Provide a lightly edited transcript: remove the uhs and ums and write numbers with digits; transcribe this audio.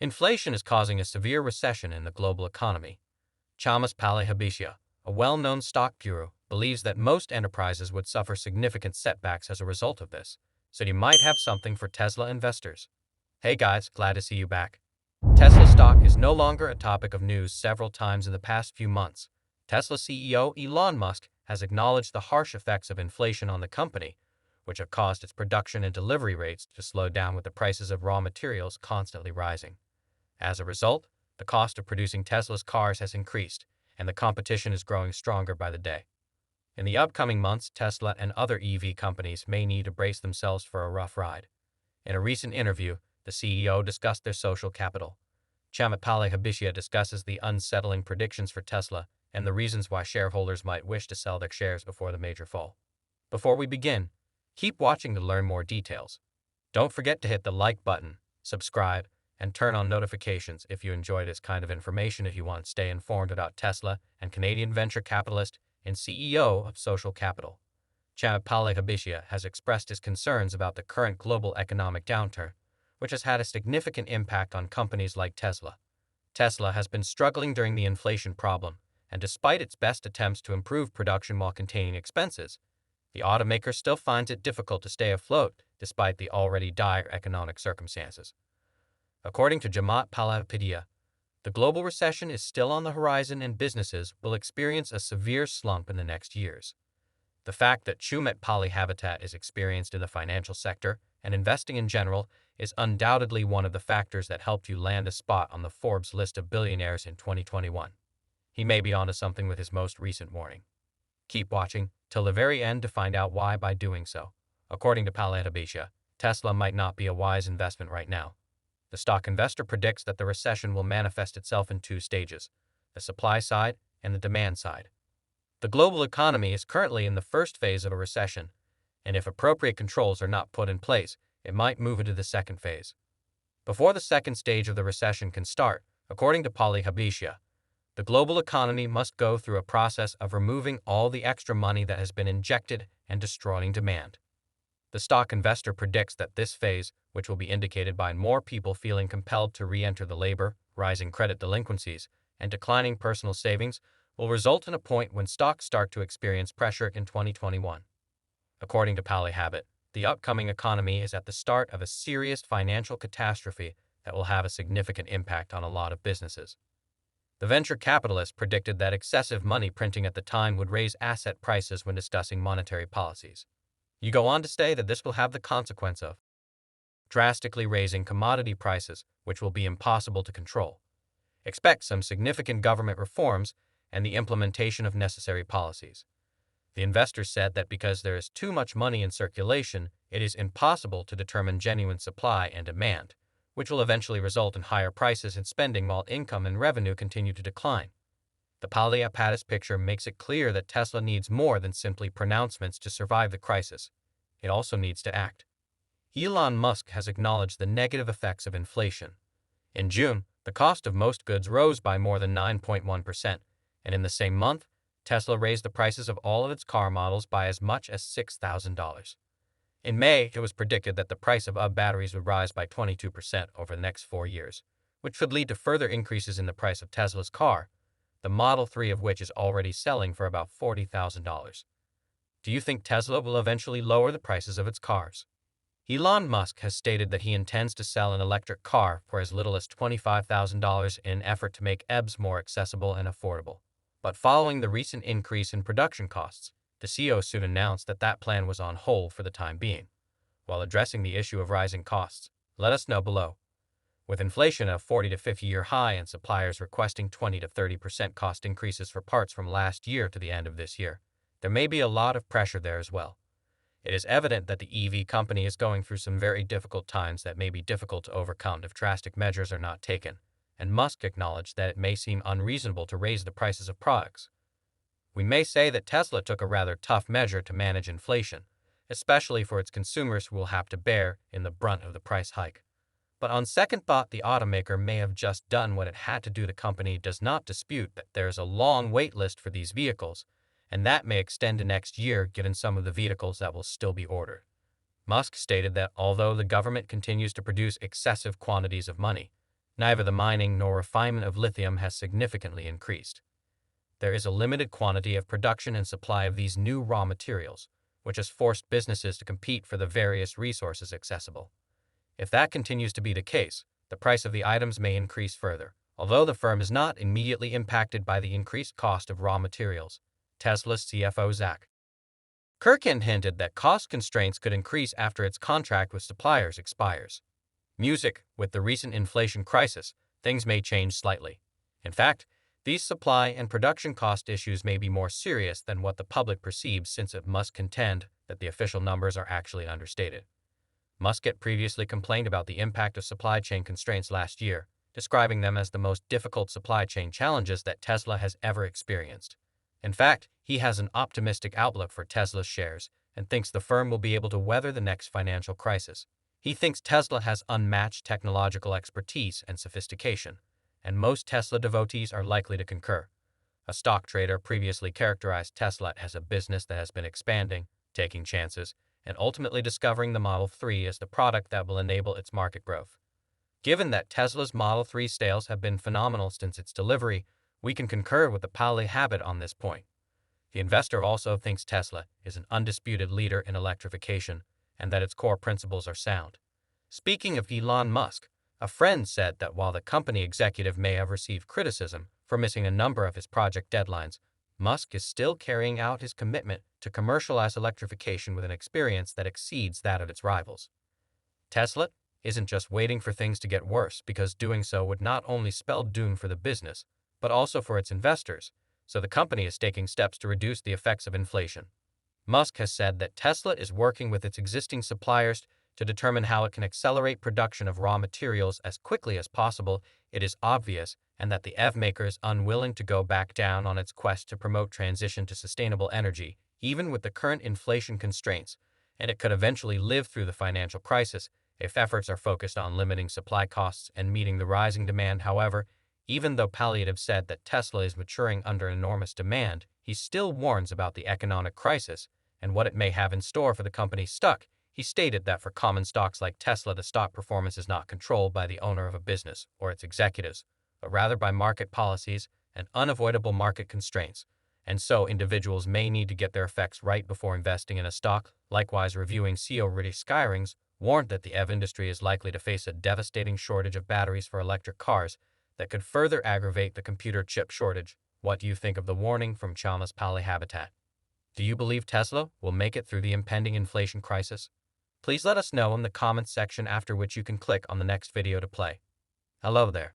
Inflation is causing a severe recession in the global economy. Chamath Palihapitiya, a well-known stock guru, believes that most enterprises would suffer significant setbacks as a result of this, so you might have something for Tesla investors. Hey guys, glad to see you back. Tesla stock is no longer a topic of news several times in the past few months. Tesla CEO Elon Musk has acknowledged the harsh effects of inflation on the company, which have caused its production and delivery rates to slow down with the prices of raw materials constantly rising. As a result, the cost of producing Tesla's cars has increased, and the competition is growing stronger by the day. In the upcoming months, Tesla and other EV companies may need to brace themselves for a rough ride. In a recent interview, the CEO discussed their social capital. Chamath Palihapitiya discusses the unsettling predictions for Tesla and the reasons why shareholders might wish to sell their shares before the major fall. Before we begin, keep watching to learn more details. Don't forget to hit the like button, subscribe, and turn on notifications if you enjoy this kind of information if you want to stay informed about Tesla and Canadian venture capitalist and CEO of Social Capital. Chamath Palihapitiya has expressed his concerns about the current global economic downturn, which has had a significant impact on companies like Tesla. Tesla has been struggling during the inflation problem, and despite its best attempts to improve production while containing expenses, the automaker still finds it difficult to stay afloat despite the already dire economic circumstances. According to Chamath Palihapitiya, the global recession is still on the horizon and businesses will experience a severe slump in the next years. The fact that Chamath Palihapitiya is experienced in the financial sector and investing in general is undoubtedly one of the factors that helped you land a spot on the Forbes list of billionaires in 2021. He may be onto something with his most recent warning. Keep watching till the very end to find out why by doing so. According to Palihapitiya, Tesla might not be a wise investment right now. The stock investor predicts that the recession will manifest itself in two stages, the supply side and the demand side. The global economy is currently in the first phase of a recession, and if appropriate controls are not put in place, it might move into the second phase. Before the second stage of the recession can start, according to Palihapitiya, the global economy must go through a process of removing all the extra money that has been injected and destroying demand. The stock investor predicts that this phase, which will be indicated by more people feeling compelled to re-enter the labor, rising credit delinquencies, and declining personal savings, will result in a point when stocks start to experience pressure in 2021. According to Palihapitiya, the upcoming economy is at the start of a serious financial catastrophe that will have a significant impact on a lot of businesses. The venture capitalist predicted that excessive money printing at the time would raise asset prices when discussing monetary policies. You go on to say that this will have the consequence of drastically raising commodity prices, which will be impossible to control. Expect some significant government reforms and the implementation of necessary policies. The investor said that because there is too much money in circulation, it is impossible to determine genuine supply and demand, which will eventually result in higher prices and spending while income and revenue continue to decline. The Palihapitiya picture makes it clear that Tesla needs more than simply pronouncements to survive the crisis. It also needs to act. Elon Musk has acknowledged the negative effects of inflation. In June, the cost of most goods rose by more than 9.1%, and in the same month, Tesla raised the prices of all of its car models by as much as $6,000. In May, it was predicted that the price of batteries would rise by 22% over the next 4 years, which could lead to further increases in the price of Tesla's car, the Model 3 of which is already selling for about $40,000. Do you think Tesla will eventually lower the prices of its cars? Elon Musk has stated that he intends to sell an electric car for as little as $25,000 in an effort to make EVs more accessible and affordable. But following the recent increase in production costs, the CEO soon announced that that plan was on hold for the time being. While addressing the issue of rising costs, let us know below. With inflation at a 40 to 50-year high and suppliers requesting 20 to 30% cost increases for parts from last year to the end of this year, there may be a lot of pressure there as well. It is evident that the EV company is going through some very difficult times that may be difficult to overcome if drastic measures are not taken, and Musk acknowledged that it may seem unreasonable to raise the prices of products. We may say that Tesla took a rather tough measure to manage inflation, especially for its consumers who will have to bear in the brunt of the price hike. But on second thought, the automaker may have just done what it had to do. The company does not dispute that there is a long wait list for these vehicles, and that may extend to next year given some of the vehicles that will still be ordered. Musk stated that although the government continues to produce excessive quantities of money, Neither the mining nor refinement of lithium has significantly increased. There is a limited quantity of production and supply of these new raw materials, which has forced businesses to compete for the various resources accessible. If that continues to be the case, the price of the items may increase further, although the firm is not immediately impacted by the increased cost of raw materials. Tesla's CFO Zach Kirkin hinted that cost constraints could increase after its contract with suppliers expires. With the recent inflation crisis, things may change slightly. In fact, these supply and production cost issues may be more serious than what the public perceives, since it must contend that the official numbers are actually understated. Musk had previously complained about the impact of supply chain constraints last year, describing them as the most difficult supply chain challenges that Tesla has ever experienced. In fact, he has an optimistic outlook for Tesla's shares and thinks the firm will be able to weather the next financial crisis. He thinks Tesla has unmatched technological expertise and sophistication, and most Tesla devotees are likely to concur. A stock trader previously characterized Tesla as a business that has been expanding, taking chances, and ultimately discovering the Model 3 as the product that will enable its market growth. Given that Tesla's Model 3 sales have been phenomenal since its delivery, we can concur with the Palihapitiya on this point. The investor also thinks Tesla is an undisputed leader in electrification and that its core principles are sound. Speaking of Elon Musk, a friend said that while the company executive may have received criticism for missing a number of his project deadlines, Musk is still carrying out his commitment to commercialize electrification with an experience that exceeds that of its rivals. Tesla isn't just waiting for things to get worse, because doing so would not only spell doom for the business, but also for its investors, so the company is taking steps to reduce the effects of inflation. Musk has said that Tesla is working with its existing suppliers to determine how it can accelerate production of raw materials as quickly as possible. It is obvious, and that the EV maker is unwilling to go back down on its quest to promote transition to sustainable energy, even with the current inflation constraints, and it could eventually live through the financial crisis if efforts are focused on limiting supply costs and meeting the rising demand. However, even though Palihapitiya said that Tesla is maturing under enormous demand, he still warns about the economic crisis and what it may have in store for the company stuck. He stated that for common stocks like Tesla, the stock performance is not controlled by the owner of a business or its executives, but rather by market policies and unavoidable market constraints, and so individuals may need to get their effects right before investing in a stock. Likewise, reviewing CEO Rudy Skyrings warned that the EV industry is likely to face a devastating shortage of batteries for electric cars that could further aggravate the computer chip shortage. What do you think of the warning from Chamath Palihapitiya? Do you believe Tesla will make it through the impending inflation crisis? Please let us know in the comments section, after which you can click on the next video to play. Hello there.